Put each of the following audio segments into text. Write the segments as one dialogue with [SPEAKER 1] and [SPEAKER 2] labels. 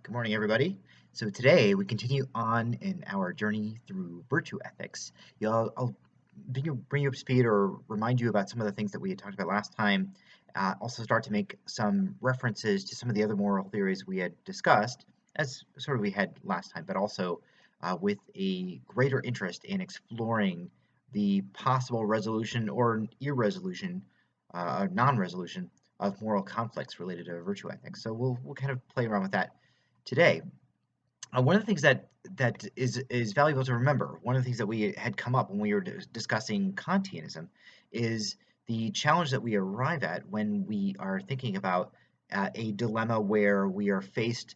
[SPEAKER 1] Good morning, everybody. So today we continue on in our journey through virtue ethics. I'll bring you up to speed or remind you about some of the things that we had talked about last time. Also start to make some references to some of the other moral theories we had discussed, as sort of we had last time, but also with a greater interest in exploring the possible resolution or irresolution, non-resolution of moral conflicts related to virtue ethics. So we'll kind of play around with that today. One of the things that is valuable to remember, one of the things that we had come up when we were discussing Kantianism, is the challenge that we arrive at when we are thinking about a dilemma where we are faced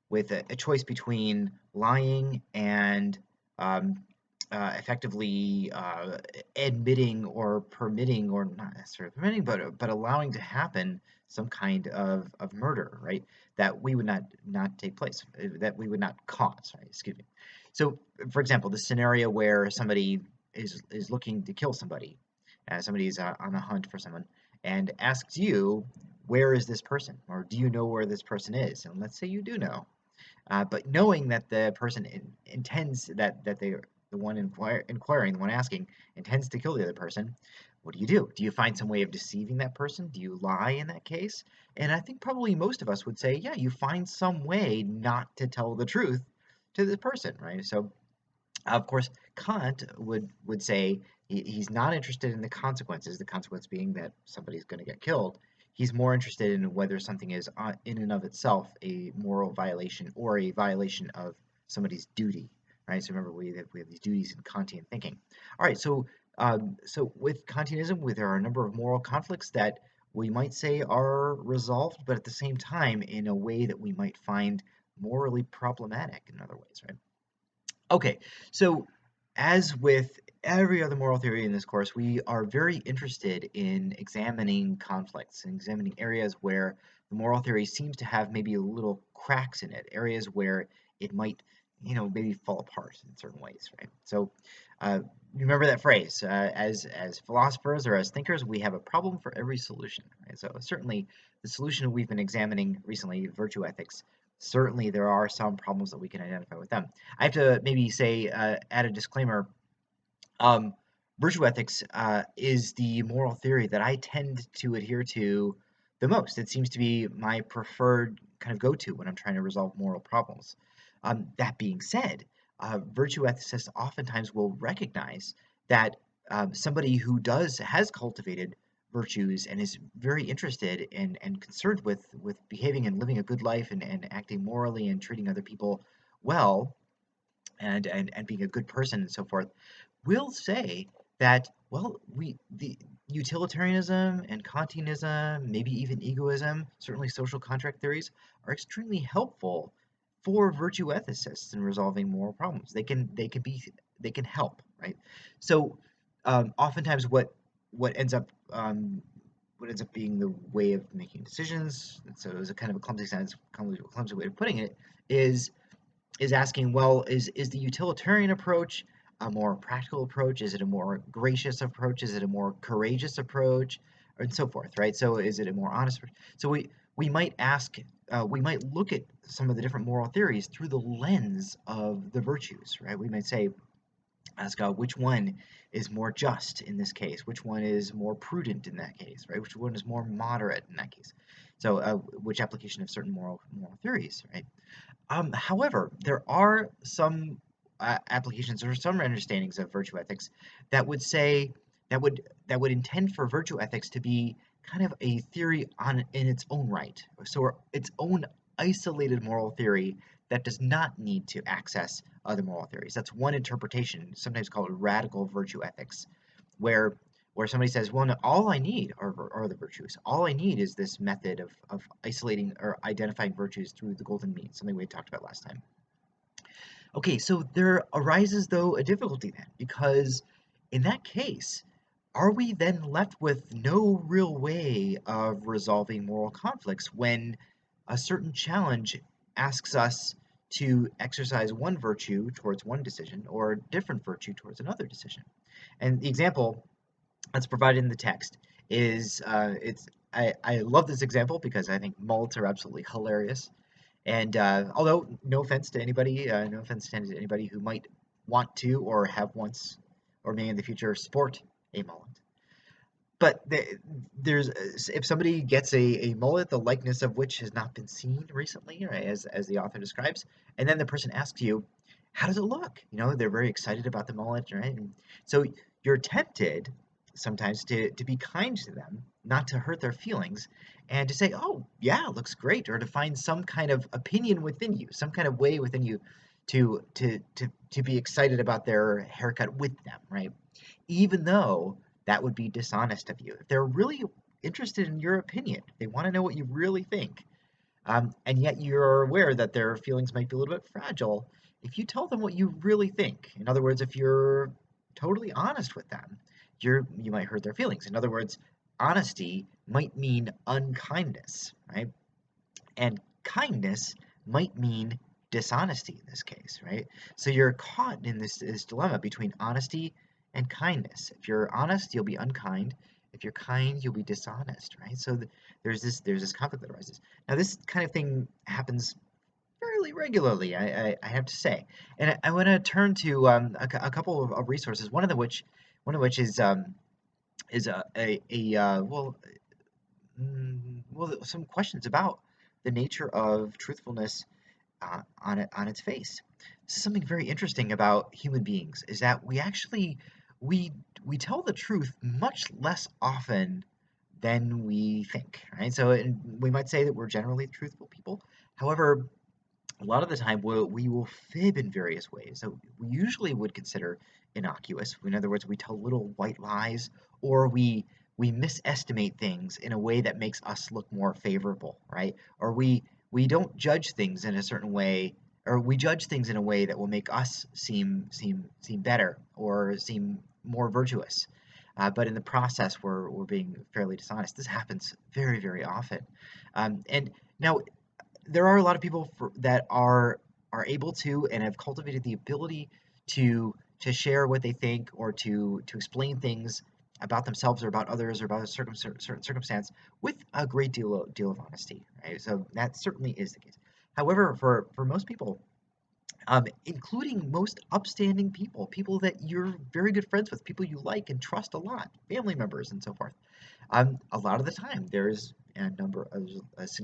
[SPEAKER 1] with a choice between lying and um, effectively admitting or permitting, or not necessarily permitting, but allowing to happen some kind of murder, right? That we would not take place, that we would not cause, right? Excuse me. So, for example, the scenario where somebody is looking to kill somebody, somebody's on a hunt for someone, and asks you, "Where is this person?" or "Do you know where this person is?" And let's say you do know, but knowing that the person intends that they the one inquiring, the one asking, intends to kill the other person, what do you do? Do you find some way of deceiving that person? Do you lie in that case? And I think probably most of us would say, yeah, you find some way not to tell the truth to the person, right? So of course, Kant would say he's not interested in the consequences, the consequence being that somebody's going to get killed. He's more interested in whether something is in and of itself a moral violation or a violation of somebody's duty, right? So remember, we have these duties in Kantian thinking. All right, so with Kantianism, there are a number of moral conflicts that we might say are resolved, but at the same time, in a way that we might find morally problematic in other ways, right? Okay, so as with every other moral theory in this course, we are very interested in examining conflicts and examining areas where the moral theory seems to have maybe a little cracks in it, areas where it might, maybe fall apart in certain ways, right? So, remember that phrase: as philosophers or as thinkers, we have a problem for every solution, right? So certainly, the solution we've been examining recently, virtue ethics. Certainly, there are some problems that we can identify with them. I have to maybe say, add a disclaimer. Um, Virtue ethics is the moral theory that I tend to adhere to the most. It seems to be my preferred kind of go-to when I'm trying to resolve moral problems. That being said, virtue ethicists oftentimes will recognize that somebody who has cultivated virtues and is very interested and concerned with behaving and living a good life and acting morally and treating other people well and being a good person and so forth will say that, well, the utilitarianism and Kantianism, maybe even egoism, certainly social contract theories, are extremely helpful for virtue ethicists in resolving moral problems. They can help, right? So oftentimes what ends up being the way of making decisions, and so it's a kind of a clumsy way of putting it, is asking, well, is the utilitarian approach a more practical approach? Is it a more gracious approach? Is it a more courageous approach? And so forth, right? So is it a more honest approach? So we might ask, we might look at some of the different moral theories through the lens of the virtues, right? We might say, ask which one is more just in this case, which one is more prudent in that case, right? Which one is more moderate in that case. So which application of certain moral theories, right? However, there are some applications or some understandings of virtue ethics that would say that would intend for virtue ethics to be kind of a theory in its own right, so its own isolated moral theory that does not need to access other moral theories. That's one interpretation, sometimes called radical virtue ethics, where somebody says, well, no, all I need are the virtues. All I need is this method of isolating or identifying virtues through the golden mean, something we had talked about last time. Okay, so there arises, though, a difficulty then, because in that case, are we then left with no real way of resolving moral conflicts when a certain challenge asks us to exercise one virtue towards one decision or a different virtue towards another decision? And the example that's provided in the text is I love this example because I think mults are absolutely hilarious. And although no offense to anybody, no offense to anybody who might want to or have once or may in the future sport a mullet. But there's if somebody gets a mullet, the likeness of which has not been seen recently, right, as the author describes, and then the person asks you, "How does it look?" You know, they're very excited about the mullet, right? And so you're tempted sometimes to be kind to them, not to hurt their feelings, and to say, "Oh, yeah, it looks great," or to find some kind of opinion within you, some kind of way within you to be excited about their haircut with them, right? Even though that would be dishonest of you. If they're really interested in your opinion, they want to know what you really think, and yet you're aware that their feelings might be a little bit fragile, if you tell them what you really think, in other words, if you're totally honest with them, you might hurt their feelings. In other words, honesty might mean unkindness, right? And kindness might mean dishonesty in this case, right? So you're caught in this dilemma between honesty and kindness. If you're honest, you'll be unkind. If you're kind, you'll be dishonest, right? So there's this conflict that arises. Now this kind of thing happens fairly regularly, I have to say, and I want to turn to a couple of resources. One of which is some questions about the nature of truthfulness on its face. This is something very interesting about human beings, is that we we tell the truth much less often than we think, right? So we might say that we're generally truthful people. However, a lot of the time we will fib in various ways that we usually would consider innocuous. In other words, we tell little white lies, or we misestimate things in a way that makes us look more favorable, right? Or we don't judge things in a certain way, or we judge things in a way that will make us seem better or seem more virtuous. But in the process, we're being fairly dishonest. This happens very, very often. And now there are a lot of people that are able to and have cultivated the ability to share what they think, or to explain things about themselves or about others or about a certain circumstance with a great deal of honesty, right? So that certainly is the case. However, for most people, including most upstanding people, people that you're very good friends with, people you like and trust a lot, family members and so forth, a lot of the time, there's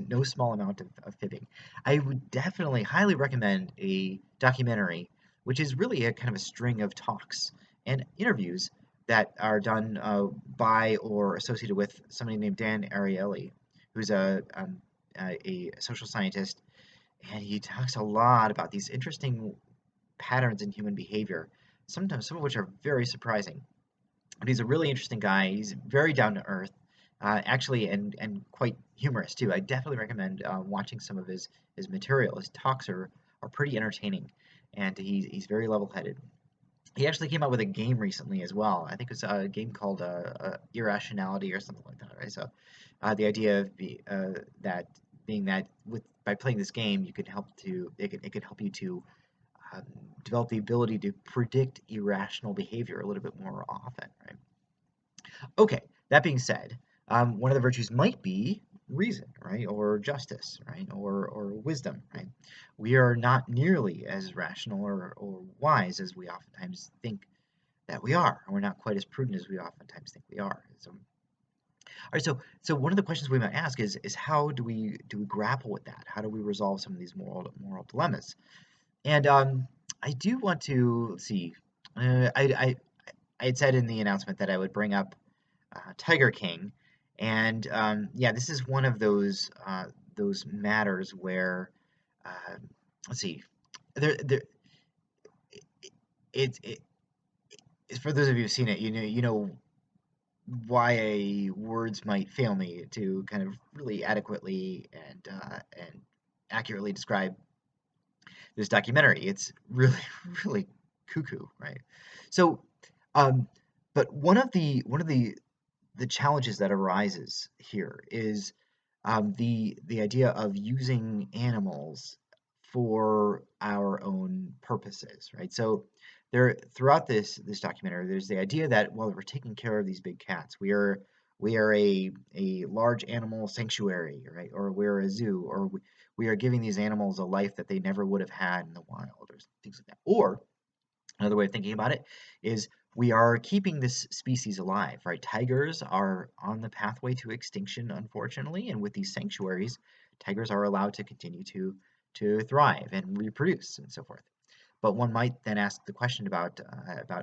[SPEAKER 1] no small amount of fibbing. I would definitely highly recommend a documentary, which is really a kind of a string of talks and interviews that are done by or associated with somebody named Dan Ariely, who's a social scientist, and he talks a lot about these interesting patterns in human behavior, sometimes some of which are very surprising. But he's a really interesting guy. He's very down to earth, actually, and quite humorous too. I definitely recommend watching some of his material. His talks are pretty entertaining, and he's very level headed. He actually came out with a game recently as well. I think it's a game called Irrationality or something like that, right? So the idea of that being that with by playing this game, you could help to it could help you to um, develop the ability to predict irrational behavior a little bit more often, right? Okay, that being said, one of the virtues might be reason, right? Or justice, right? Or wisdom, right? We are not nearly as rational or wise as we oftentimes think that we are. And we're not quite as prudent as we oftentimes think we are. So, all right, so one of the questions we might ask is how do we grapple with that? How do we resolve some of these moral dilemmas? And I do want to, let's see, I had said in the announcement that I would bring up Tiger King, and yeah, this is one of those matters where uh, let's see, there it, it for those of you who've seen it, you know why words might fail me to kind of really adequately and accurately describe this documentary. It's really really cuckoo, right? So, um, but one of the challenges that arises here is the idea of using animals for our own purposes, right? So there throughout this documentary, there's the idea that while we're taking care of these big cats, we are a large animal sanctuary, right? Or we're a zoo, or we are giving these animals a life that they never would have had in the wild, or things like that. Or another way of thinking about it is we are keeping this species alive, right? Tigers are on the pathway to extinction, unfortunately, and with these sanctuaries, tigers are allowed to continue to thrive and reproduce and so forth. But one might then ask the question about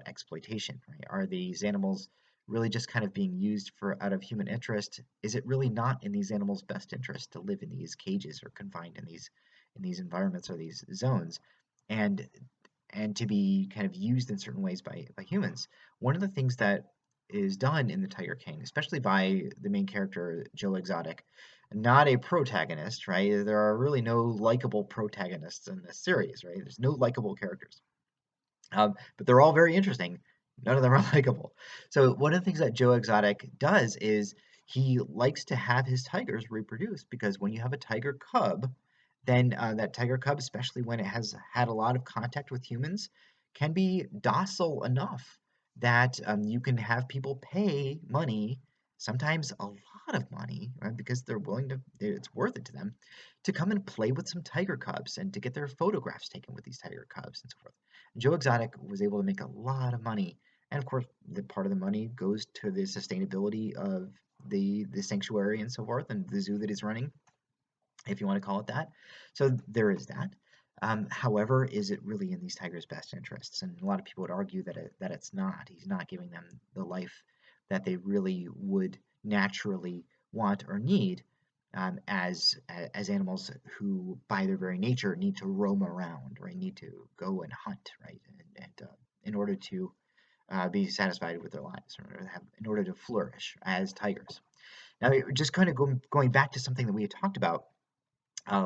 [SPEAKER 1] exploitation, right? Are these animals really just kind of being used for out of human interest? Is it really not in these animals' best interest to live in these cages or confined in these environments or these zones? And and to be kind of used in certain ways by humans. One of the things that is done in The Tiger King, especially by the main character, Joe Exotic, not a protagonist, right? There are really no likable protagonists in this series, right? There's no likable characters. But they're all very interesting. None of them are likable. So one of the things that Joe Exotic does is he likes to have his tigers reproduce because when you have a tiger cub, then that tiger cub, especially when it has had a lot of contact with humans, can be docile enough that you can have people pay money, sometimes a lot of money, right, because they're willing to, it's worth it to them, to come and play with some tiger cubs and to get their photographs taken with these tiger cubs and so forth. Joe Exotic was able to make a lot of money, and of course, the part of the money goes to the sustainability of the sanctuary and so forth, and the zoo that he's running, if you want to call it that. So there is that. However, is it really in these tigers' best interests? And a lot of people would argue that it's not. He's not giving them the life that they really would naturally want or need as animals who, by their very nature, need to roam around, right? Need to go and hunt, right? And in order to be satisfied with their lives, or in order to flourish as tigers. Now, just kind of going back to something that we had talked about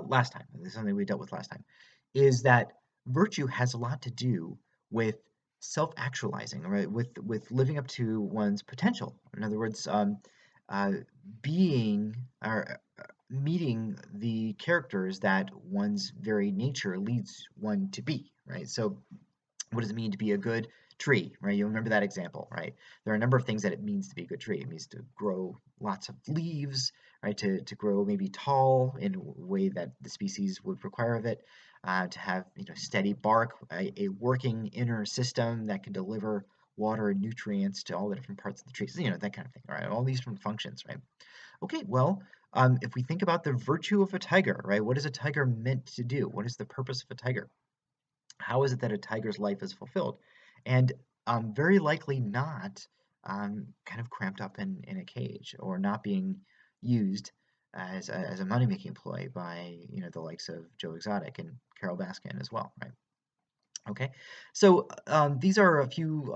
[SPEAKER 1] last time, this is something we dealt with last time, is that virtue has a lot to do with self-actualizing, right? With living up to one's potential. In other words, uh, being or meeting the characters that one's very nature leads one to be, right? So what does it mean to be a good tree, right? You remember that example, right? There are a number of things that it means to be a good tree. It means to grow lots of leaves, right? To grow maybe tall in a way that the species would require of it, to have steady bark, a working inner system that can deliver water and nutrients to all the different parts of the trees, that kind of thing, right? All these different functions, right? Okay, well, if we think about the virtue of a tiger, right? What is a tiger meant to do? What is the purpose of a tiger? How is it that a tiger's life is fulfilled? And very likely not kind of cramped up in a cage or not being used as a money-making ploy by the likes of Joe Exotic and Carol Baskin as well, right? Okay, so these are a few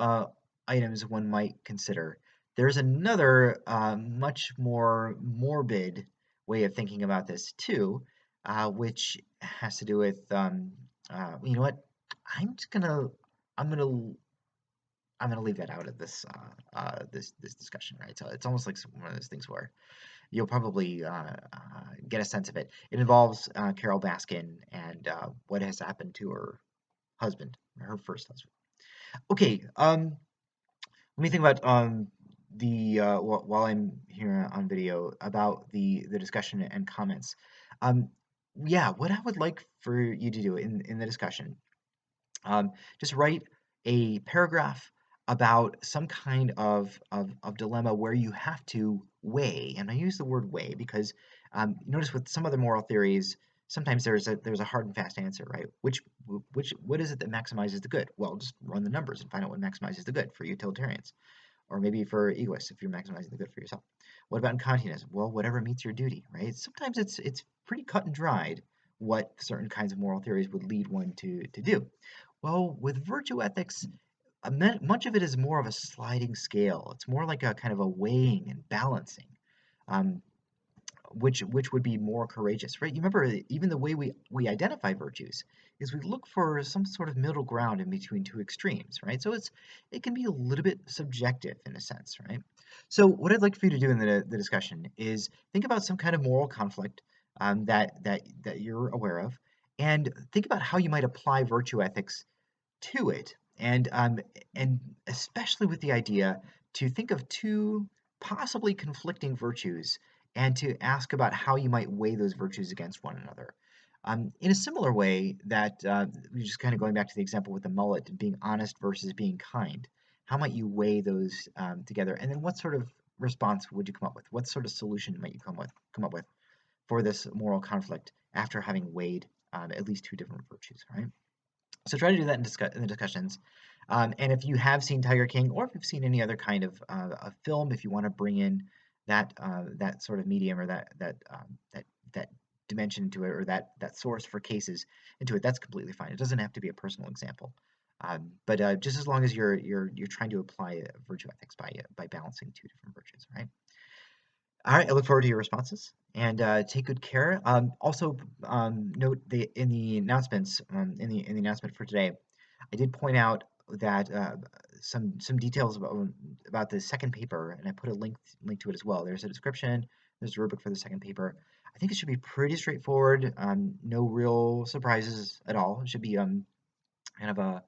[SPEAKER 1] items one might consider. There's another much more morbid way of thinking about this too, which has to do with you know what? I'm just gonna I'm gonna I'm gonna leave that out of this discussion, right? So it's almost like one of those things where you'll probably get a sense of it. It involves Carol Baskin and what has happened to her husband, her first husband. Okay, let me think about while I'm here on video about the discussion and comments. Um, yeah, what I would like for you to do in the discussion, just write a paragraph about some kind of dilemma where you have to weigh, and I use the word weigh because notice with some other moral theories, sometimes there's a hard and fast answer, right? What is it that maximizes the good? Well, just run the numbers and find out what maximizes the good for utilitarians, or maybe for egoists if you're maximizing the good for yourself. What about in Kantianism? Well, whatever meets your duty, right? Sometimes it's pretty cut and dried what certain kinds of moral theories would lead one to do. Well, with virtue ethics, much of it is more of a sliding scale. It's more like a kind of a weighing and balancing, um, which would be more courageous, right? You remember even the way we identify virtues is we look for some sort of middle ground in between two extremes, right? So it can be a little bit subjective in a sense, right? So what I'd like for you to do in the discussion is think about some kind of moral conflict that you're aware of, and think about how you might apply virtue ethics to it, and especially with the idea to think of two possibly conflicting virtues and to ask about how you might weigh those virtues against one another. In a similar way that, we're just kind of going back to the example with the mullet and being honest versus being kind, how might you weigh those together? And then what sort of response would you come up with? What sort of solution might you come up with for this moral conflict after having weighed at least two different virtues, right? So try to do that in the discussions. And if you have seen Tiger King, or if you've seen any other kind of a film, if you want to bring in that sort of medium or that dimension into it, or that source for cases into it, that's completely fine. It doesn't have to be a personal example. But just as long as you're trying to apply virtue ethics by balancing two different virtues, right? All right, I look forward to your responses and take good care. Also, note in the announcements in the announcement for today, I did point out that some details about the second paper, and I put a link to it as well. There's a description. There's a rubric for the second paper. I think it should be pretty straightforward. No real surprises at all. It should be kind of a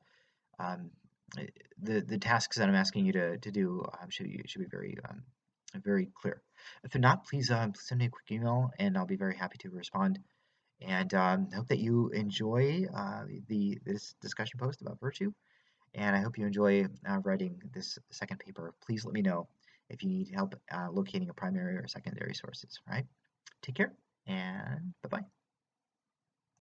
[SPEAKER 1] um, eh, the tasks that I'm asking you to do should be very clear. If not, please send me a quick email, and I'll be very happy to respond. And I hope that you enjoy this discussion post about virtue, and I hope you enjoy writing this second paper. Please let me know if you need help locating a primary or secondary sources. All right, take care, and bye bye.